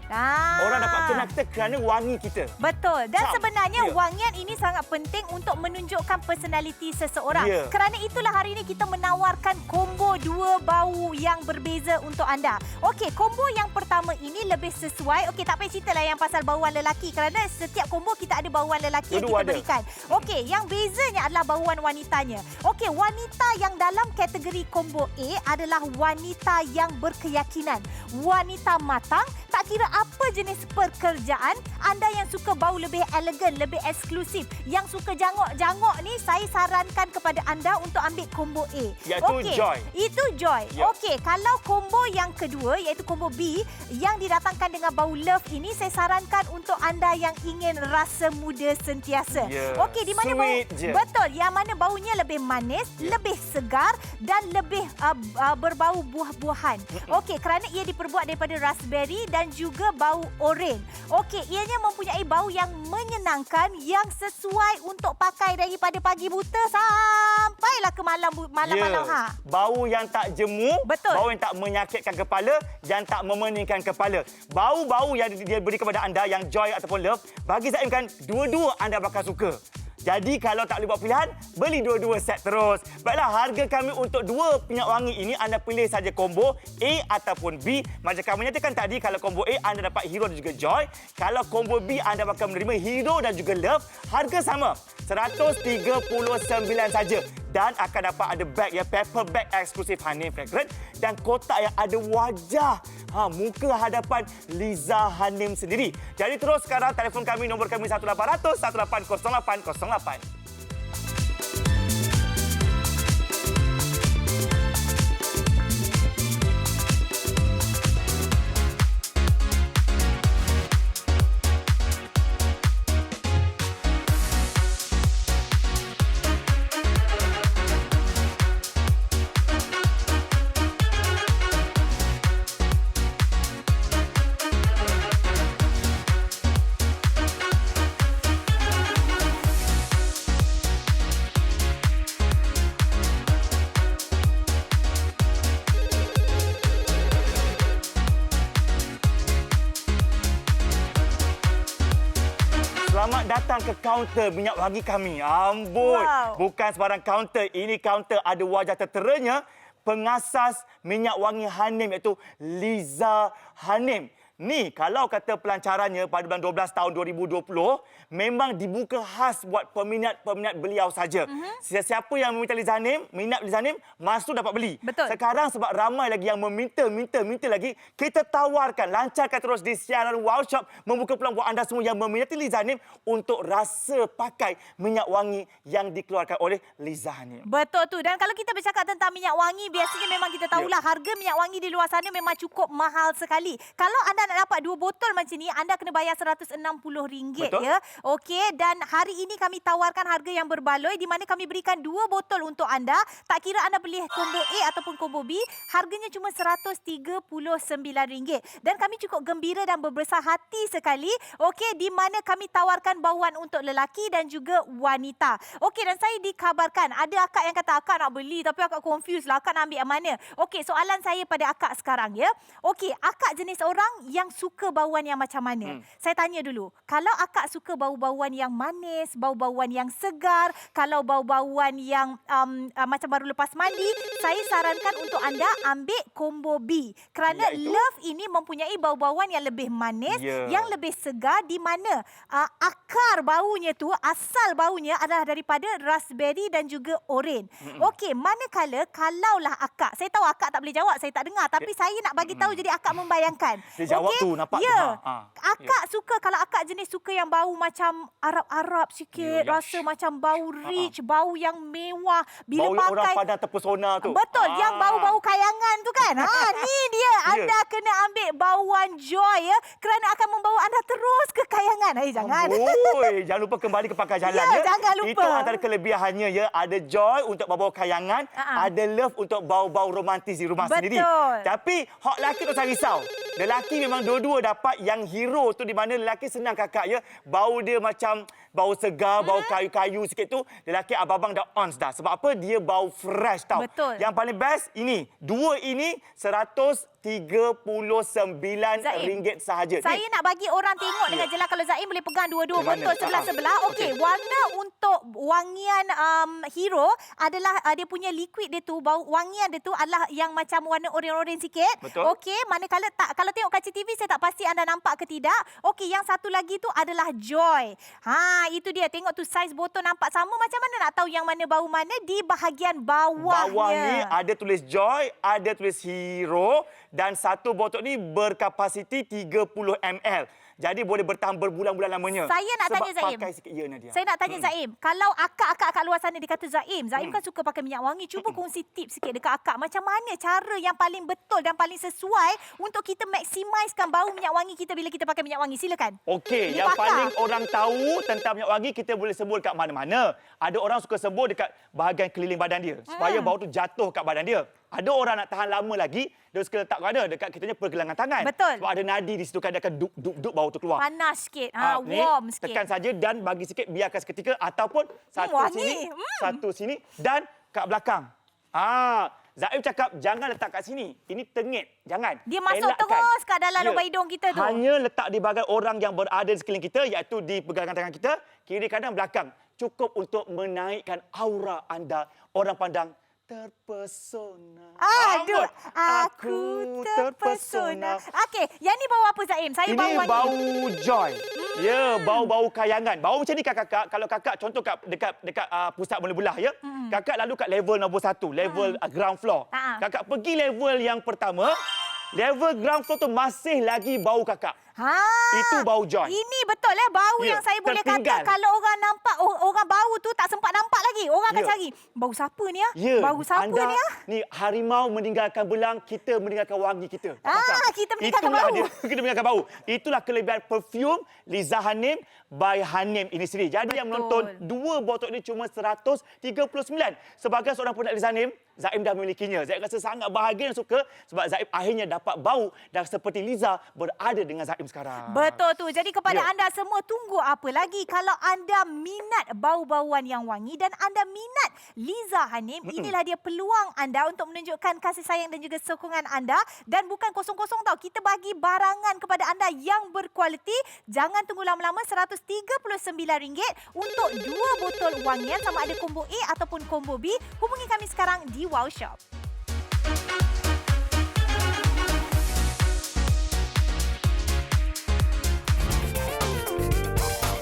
Orang dapat kenal kita kerana wangi kita. Betul. Dan sebenarnya Ya. wangian ini sangat penting untuk menunjukkan personaliti seseorang. Ya. Kerana itulah hari ini kita menawarkan combo 2 bau yang berbeza untuk anda. Okey, combo yang pertama ini lebih sesuai. Okey, tak payah ceritalah yang pasal bauan lelaki kerana setiap combo kita ada bauan lelaki yang Dua-dua kita ada. berikan. Okey, yang bezanya adalah bauan wanitanya. Okey, wanita yang dalam kategori combo A adalah wanita yang berkeyakinan. Wanita matang, tak kira apa jenis pekerjaan, anda yang suka bau lebih elegan, lebih eksklusif, yang suka jangok-jangok ni, saya sarankan kepada anda untuk ambil combo A. Iaitu Joy. Itu Joy. Ya. Okey, kalau combo yang kedua iaitu combo B yang didatangkan dengan bau love ini, saya sarankan untuk anda yang ingin rasa muda sentiasa. Ya. Okey, di mana bau Sweet je. betul, yang mana baunya lebih manis, lebih segar dan lebih berbau buah-buahan. Okey, kerana ia diperbuat daripada raspberry dan juga bau oren. Okey, ianya mempunyai bau yang menyenangkan yang sesuai untuk pakai daripada pagi buta sampailah ke malam-malam. Bau yang tak jemu, Betul. bau yang tak menyakitkan kepala, yang tak memeningkan kepala. Bau-bau yang dia beri kepada anda yang Joy ataupun Love, bagi Zaim kan dua-dua anda bakal suka. Jadi kalau tak boleh buat pilihan, beli dua-dua set terus. Baiklah, harga kami untuk 2 minyak wangi ini, anda pilih saja combo A ataupun B. Macam kami nyatakan tadi, kalau combo A anda dapat Hero dan juga Joy. Kalau combo B anda bakal menerima Hero dan juga Love. Harga sama, 139 saja. Dan akan dapat ada bag ya, paper bag eksklusif Hanim Fragrance dan kotak yang ada wajah muka hadapan Liza Hanim sendiri. Jadi terus sekarang telefon kami, nombor kami 1800 180808. Selamat datang ke kaunter minyak wangi kami. Amboi, Wow. bukan sebarang kaunter. Ini kaunter ada wajah terteranya pengasas minyak wangi Hanim iaitu Liza Hanim. Ni kalau kata pelancarannya pada bulan 12 tahun 2020 memang dibuka khas buat peminat-peminat beliau saja. Sesiapa yang meminta Liza Hanim, minat Liza Hanim, masuk dapat beli. Betul. Sekarang sebab ramai lagi yang meminta lagi, kita tawarkan, lancarkan terus di siaran Wow Shop, membuka peluang buat anda semua yang meminati Liza Hanim untuk rasa pakai minyak wangi yang dikeluarkan oleh Liza Hanim. Betul tu. Dan kalau kita bercakap tentang minyak wangi, biasanya memang kita tahulah harga minyak wangi di luar sana memang cukup mahal sekali. Kalau anda nak dapat 2 botol macam ni, anda kena bayar RM160 Betul. ya. Okey, dan hari ini kami tawarkan harga yang berbaloi di mana kami berikan 2 botol untuk anda. Tak kira anda beli combo A ataupun combo B, harganya cuma RM139. Dan kami cukup gembira dan berbesar hati sekali. Okey, di mana kami tawarkan bauan untuk lelaki dan juga wanita. Okey, dan saya dikabarkan ada akak yang kata akak nak beli tapi akak confused lah, akak nak ambil yang mana. Okey, soalan saya pada akak sekarang ya. Okey, akak jenis orang yang suka bauan yang macam mana? Saya tanya dulu. Kalau akak suka bau-bauan yang manis, bau-bauan yang segar, kalau bau-bauan yang macam baru lepas mandi, saya sarankan untuk anda ambil combo B. Kerana Love ini mempunyai bau-bauan yang lebih manis, yang lebih segar, di mana akar baunya tu, asal baunya adalah daripada raspberry dan juga oren. Okey, manakala kalaulah akak, saya tahu akak tak boleh jawab, saya tak dengar, tapi saya nak bagi tahu jadi akak membayangkan. Dia jawab tu, nampak tu. Ya. Akak suka, kalau akak jenis suka yang bau macam Arab-Arab sikit, rasa macam bau rich, bau yang mewah. Bila Bau pakai orang Padang terpesona tu. Betul, yang bau-bau kayangan tu kan. Ni dia. Anda kena ambil bauan Joy ya, kerana akan membawa anda terus ke kayangan. Jangan. Oi, jangan lupa kembali ke pangkal jalan Ya, jangan lupa. Itu antara kelebihannya ya. Ada Joy untuk bau-bau kayangan, ada Love untuk bau-bau romantis di rumah sendiri. Tapi hak lelaki tak usah risau. Lelaki memang dua-dua dapat yang hero tu, di mana lelaki senang kakak ya. Bau dia macam bau segar, bau kayu-kayu sikit tu, lelaki abang-abang dah ons dah. Sebab apa? Dia bau fresh tau. Betul. Yang paling best ini, 2 ini RM139 sahaja. Saya nak bagi orang tengok dengan jelas kalau Zaim boleh pegang dua-dua Di mana? botol sebelah-sebelah. Okey, warna untuk wangian hero adalah dia punya liquid dia tu, bau wangian dia tu adalah yang macam warna oren-oren sikit. Betul. Okey, manakala tak, kalau tengok kaca TV saya tak pasti anda nampak ke tidak. Okey, yang satu lagi tu adalah Joy. Itu dia. Tengok tu saiz botol nampak sama. Macam mana nak tahu yang mana bau mana? Di bahagian bawahnya. Bawah ni ada tulis Joy, ada tulis Hero, dan satu botol ni berkapasiti 30 ml. Jadi boleh bertahan berbulan-bulan lamanya. Saya nak tanya Zaim. Sebab pakai sikit ya Nadia. Saya nak tanya Zaim. Kalau akak-akak kat luar sana dia kata Zaim kan suka pakai minyak wangi. Cuba kongsi tips sikit dekat akak. Macam mana cara yang paling betul dan paling sesuai untuk kita maksimiskan bau minyak wangi kita bila kita pakai minyak wangi. Silakan. Okey, yang paling orang tahu tentang minyak wangi, kita boleh sebur kat mana-mana. Ada orang suka sebur dekat bahagian keliling badan dia supaya bau tu jatuh kat badan dia. Ada orang nak tahan lama lagi, dia suka letak mana? Dekat kitanya pergelangan tangan. Betul. Sebab ada nadi di situ kan, dia akan duk bau tu keluar. Panas sikit. Ni, Warm sikit. tekan saja dan bagi sikit, biarkan seketika, ataupun satu wangi. sini, satu sini dan kat belakang. Zaim cakap jangan letak kat sini. Ini tengit. Jangan. Dia masuk Elakkan. terus kat dalam lubang hidung kita tu. Hanya letak di bahagian orang yang berada di sekeliling kita, iaitu di pergelangan tangan kita, kiri kanan belakang. Cukup untuk menaikkan aura anda. Orang pandang terpesona. Aduh, aku terpesona. Okey, yang ni bau apa Zaim? Saya Ini bau wangi. bau Joy. Ya, bau-bau kayangan. Bau macam ni kakak, kalau kakak contoh dekat pusat bola-bola ya. Kakak lalu kat level nombor 1, level ground floor. Kakak pergi level yang pertama, level ground floor tu masih lagi bau kakak. Itu bau Joy. Ini betul bau yang saya boleh kata kalau orang nampak, orang bau tu tak sempat nampak lagi. Orang akan cari, bau siapa ni Bau siapa ni Ni harimau meninggalkan belang, kita meninggalkan wangi kita. Kita meninggalkan bau. Kita meninggalkan bau. Itulah kelebihan perfume Liza Hanim by Hanim ini sendiri. Jadi yang menonton 2 botol ini cuma 139. Sebagai seorang peminat Liza Hanim, Zaim dah memilikinya. Zaim rasa sangat bahagia dan suka sebab Zaim akhirnya dapat bau dan seperti Liza berada dengan Zaim sekarang. Betul tu. Jadi kepada anda semua, tunggu apa lagi? Kalau anda minat bau-bauan yang wangi dan anda minat Liza Hanim, inilah dia peluang anda untuk menunjukkan kasih sayang dan juga sokongan anda. Dan bukan kosong-kosong tau. Kita bagi barangan kepada anda yang berkualiti. Jangan tunggu lama-lama, RM139 untuk 2 botol wangian, sama ada combo A ataupun combo B. Hubungi kami sekarang di Wow Shop.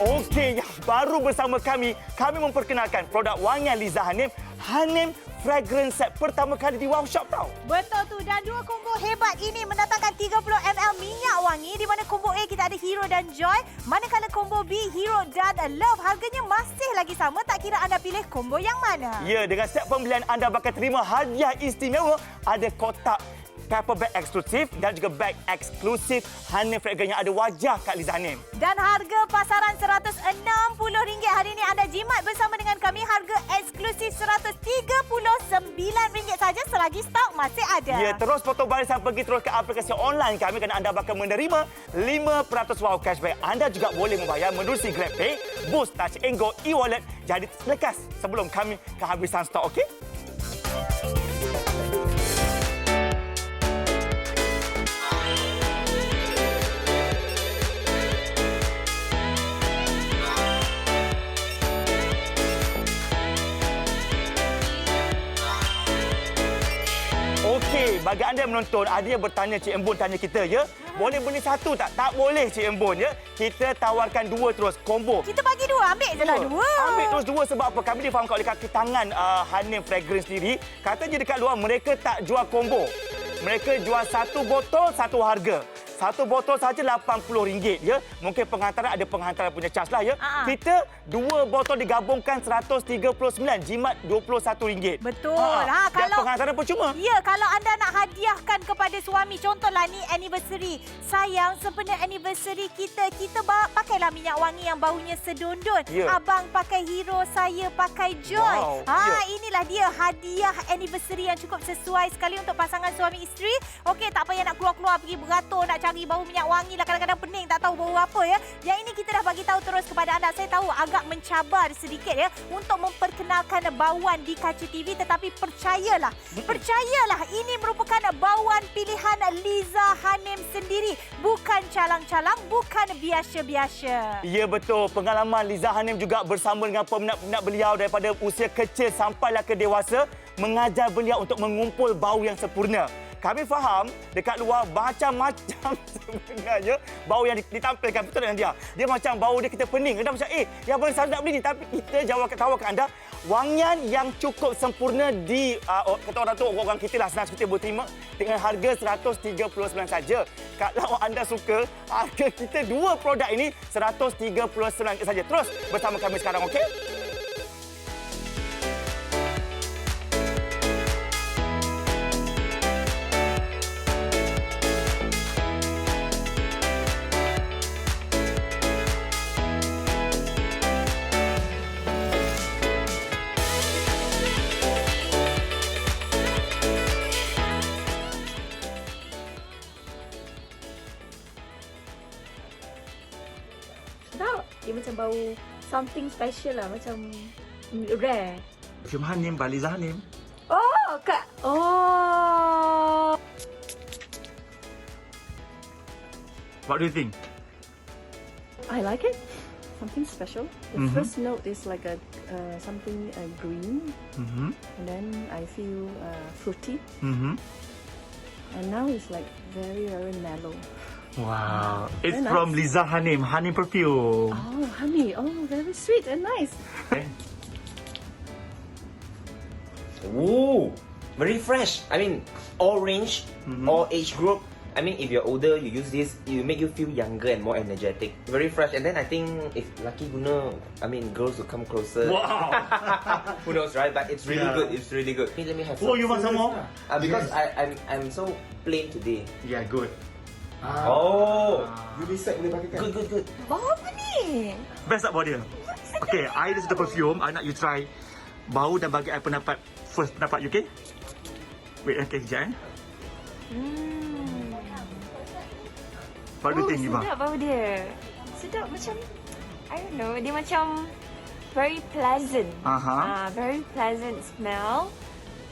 Okey, yang baru bersama kami memperkenalkan produk wangian Liza Hanim, Hanim Fragrance Set pertama kali di Wow Shop tau. Betul tu. Dan 2 combo hebat ini mendatangkan 30 ml minyak wangi, di mana combo A kita ada Hero dan Joy. Manakala combo B, Hero dan Love, harganya masih lagi sama. Tak kira anda pilih combo yang mana. Ya, dengan setiap pembelian anda bakal terima hadiah istimewa. Ada kotak pepper bag eksklusif dan juga bag eksklusif Hanim Fragrance yang ada wajah Kak Liza Hanim. Dan harga pasaran RM160 hari ini anda jimat bersama dengan kami. Harga eksklusif RM139 saja selagi stok masih ada. Ya, terus potong barisan pergi terus ke aplikasi online kami kerana anda bakal menerima 5% wow cashback. Anda juga boleh membayar menerusi GrabPay, Boost, Touch and Go, e-wallet. Jadi lekas sebelum kami kehabisan stok, okey? Okey, bagi anda yang menonton, ada yang bertanya, Cik Embun tanya kita, ya? Boleh beli satu tak? Tak boleh, Cik Embun, ya? Kita tawarkan dua terus, combo. Kita bagi dua, ambil je lah dua. Ambil terus dua sebab apa? Kami difahamkan oleh kaki tangan Hanim Fragrance sendiri. Katanya dekat luar mereka tak jual combo. Mereka jual satu botol, satu harga. Satu botol saja RM80, ya. Mungkin pengantaran ada pengantaran punya charge lah, ya. Kita dua botol digabungkan RM139, jimat RM21. Betul. Dan Kalau pengantaran percuma. ya, kalau anda nak hadiahkan kepada suami, contohlah ni anniversary. Sayang, sempena anniversary kita pakailah minyak wangi yang baunya sedondon. Ya. Abang pakai Hero, saya pakai Joy. Wow. Ya. Inilah dia hadiah anniversary yang cukup sesuai sekali untuk pasangan suami isteri. Okey, tak payah nak keluar-keluar pergi beratur nak cari bau minyak wangi lah, kadang-kadang pening tak tahu bau apa, ya. Yang ini kita dah bagi tahu terus kepada anda. Saya tahu agak mencabar sedikit, ya, untuk memperkenalkan bauan di kaca TV, tetapi percayalah ini merupakan bauan pilihan Liza Hanim sendiri, bukan calang-calang, bukan biasa-biasa. Ya, betul. Pengalaman Liza Hanim juga bersama dengan peminat-peminat beliau daripada usia kecil sampailah ke dewasa, mengajar beliau untuk mengumpul bau yang sempurna. Kami faham dekat luar macam-macam sebenarnya bau yang ditampilkan, betul dengan dia. Dia macam bau dia kita pening. Kita macam, yang mana saya nak beli ni? Tapi kita tawarkan anda wangian yang cukup sempurna di kata orang tu, orang kita lah senang kita boleh terima dengan harga RM139 saja. Kalau anda suka, harga kita dua produk ini RM139 saja. Terus bersama kami sekarang, okey? Sedap. Dia macam bau something special lah. Macam rare. Perfume Hanim by Liza Hanim. Oh, Kak. Oh. What do you think? I like it. Something special. The first note is like a something green, and then I feel fruity, and now it's like very mellow. Wow. It's Very from nice. Liza Hanim, Hanim perfume. Oh, honey. Oh, very sweet and nice. Ooh, very fresh. I mean, all range, all age group. I mean, if you're older, you use this, it will make you feel younger and more energetic. Very fresh. And then I think if lucky guna, I mean, girls will come closer. Wow. Who knows, right? But it's really Yeah. good. It's really good. Let me have Oh, some. you want some more? Because I'm so plain today. Yeah, good. Oh, you decide boleh pakai kan? Good. Bau apa ni? Best tak bau dia? Okay, I ada satu perfume. I nak you try bau dan bagi I pendapat, first pendapat you, okay? Wait, okay, sekejap What do you think, Iva? Sedap bau dia. Sedap macam, I don't know, dia macam very pleasant. Very pleasant smell.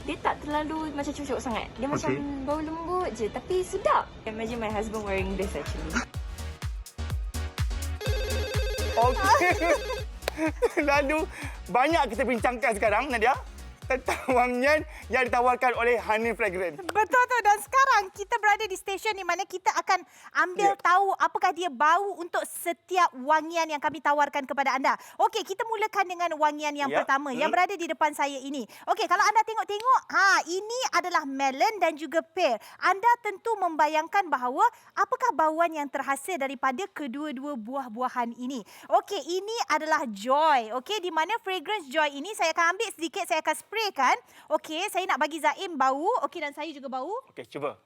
Dia tak terlalu macam cucuk sangat. Dia macam bau lembut je tapi sedap. Imagine my husband wearing this actually. Okey. Lalu banyak kita bincangkan sekarang, Nadia, tentang wangian yang ditawarkan oleh Hanim Fragrance. Betul tu. Dan sekarang kita berada di stesen di mana kita akan ambil tahu apakah dia bau untuk setiap wangian yang kami tawarkan kepada anda. Okey, kita mulakan dengan wangian yang pertama yang berada di depan saya ini. Okey, kalau anda tengok-tengok, ini adalah melon dan juga pear. Anda tentu membayangkan bahawa apakah bauan yang terhasil daripada kedua-dua buah-buahan ini. Okey, ini adalah Joy. Okey, di mana fragrance Joy ini saya akan ambil sedikit, saya akan spray kan. Okey, saya nak bagi Zaim bau. Okey, dan saya juga bau. Okey, cuba.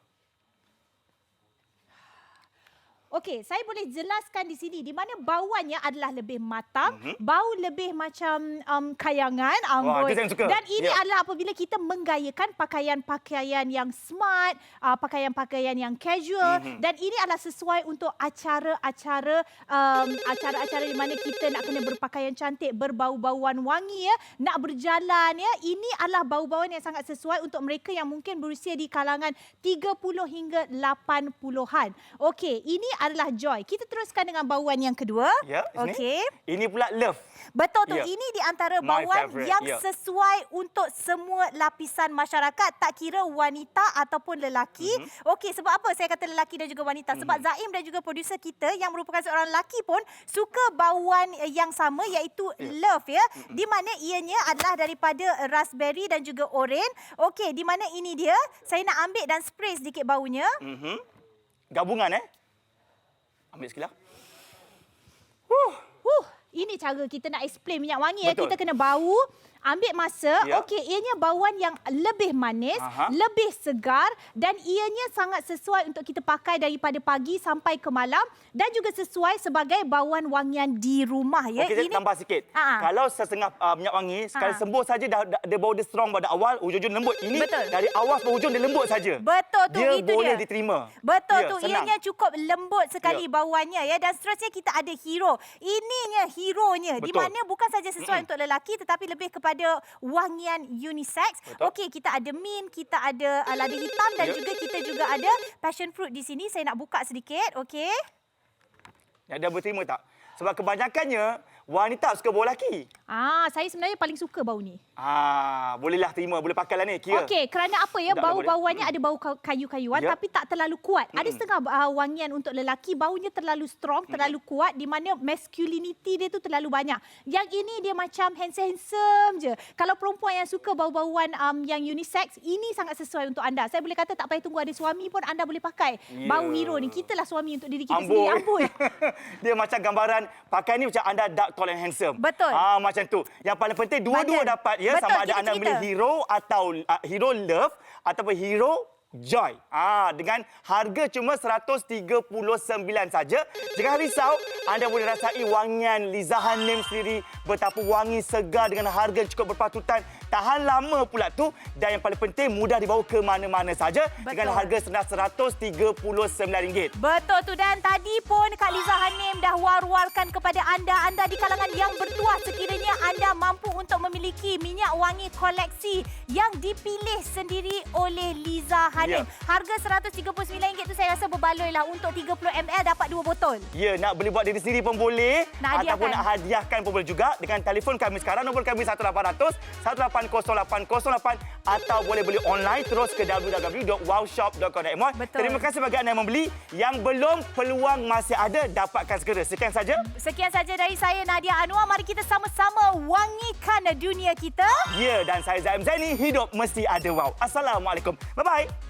Okey, saya boleh jelaskan di sini di mana bauannya adalah lebih matang, bau lebih macam kayangan, Wah, amboi. itu saya suka. Dan ini Ya. adalah apabila kita menggayakan pakaian-pakaian yang smart, pakaian-pakaian yang casual dan ini adalah sesuai untuk acara-acara di mana kita nak kena berpakaian cantik, berbau-bauan wangi ya, nak berjalan ya. Ini adalah bau-bauan yang sangat sesuai untuk mereka yang mungkin berusia di kalangan 30 hingga 80-an. Okey, ini adalah Joy. Kita teruskan dengan bauan yang kedua. Ya, sini. Okey. Ini pula Love. Betul tu. Ya. Ini di antara My bauan favourite, yang ya. sesuai untuk semua lapisan masyarakat, tak kira wanita ataupun lelaki. Okey, sebab apa saya kata lelaki dan juga wanita? Sebab Zaim dan juga produser kita yang merupakan seorang lelaki pun suka bauan yang sama iaitu Love ya. Di mana ianya adalah daripada raspberry dan juga oren. Okey, di mana ini dia. Saya nak ambil dan spray sedikit baunya. Gabungan Ambil sekilas. Ini cara kita nak explain minyak wangi ya. Betul. Kita kena bau, ambil masa. Ya. Okey, ianya bauan yang lebih manis, Aha. lebih segar dan ianya sangat sesuai untuk kita pakai daripada pagi sampai ke malam dan juga sesuai sebagai bauan wangian di rumah ya. Okey, saya tambah sikit. Kalau setengah minyak wangi, sekali sembuh saja dia bau dia strong pada awal, hujung-hujung lembut. Ini Betul. dari awal sampai hujung dia lembut saja. Betul tu, dia itu boleh dia. diterima. Betul Ya, tu, senang. ianya cukup lembut sekali Ya. bauannya ya. Dan seterusnya kita ada hero. Ininya heronya di Betul. mana bukan saja sesuai untuk lelaki tetapi lebih kepada wangian unisex. Betul. Okey, kita ada mint, kita ada lada hitam dan Ya. juga kita juga ada passion fruit di sini. Saya nak buka sedikit, okey. Dia berterima tak? Sebab kebanyakannya wanita suka bau lelaki. Saya sebenarnya paling suka bau ni. Bolehlah terima, boleh pakailah ni, kira. Okey, kerana apa ya? Tak Bau-bauannya ada bau kayu-kayuan Ya. tapi tak terlalu kuat. Ada setengah wangian untuk lelaki, baunya terlalu strong, terlalu kuat di mana masculinity dia tu terlalu banyak. Yang ini dia macam handsome je. Kalau perempuan yang suka bau-bauan yang unisex, ini sangat sesuai untuk anda. Saya boleh kata tak payah tunggu ada suami pun anda boleh pakai Ya. bau hero ni. Kitalah suami untuk diri kita sendiri. Amboi. Dia macam gambaran pakai ni macam anda dark, tall and handsome. Betul. Macam tu. Yang paling penting dua-dua Badan. dapat ya. Betul, Sama ada kita anda cerita. beli hero atau hero love ataupun hero Joy. Dengan harga cuma 139 saja. Jangan risau, anda boleh rasai wangian Liza Hanim sendiri betapa wangi segar dengan harga yang cukup berpatutan. Tahan lama pula tu dan yang paling penting mudah dibawa ke mana-mana saja dengan harga senang RM139. Betul tu, dan tadi pun Kak Liza Hanim dah war-warkan kepada anda di kalangan yang bertuah, sekiranya anda mampu untuk memiliki minyak wangi koleksi yang dipilih sendiri oleh Liza Hanim. Ya. Harga RM139 tu saya rasa berbaloi lah. Untuk 30 ml dapat 2 botol. Ya, nak beli buat diri sendiri pun boleh. Nak Ataupun hadiahkan. nak hadiahkan pun boleh juga. Dengan telefon kami sekarang, nombor kami 1800-180-808 atau boleh beli online terus ke www.wowshop.com.my. Betul. Terima kasih bagi anda yang membeli. Yang belum, peluang masih ada. Dapatkan segera. Sekian saja. Sekian saja dari saya, Nadia Anwar. Mari kita sama-sama wangikan dunia kita. Ya, dan saya Zaim Zaini. Hidup mesti ada wow. Assalamualaikum. Bye-bye.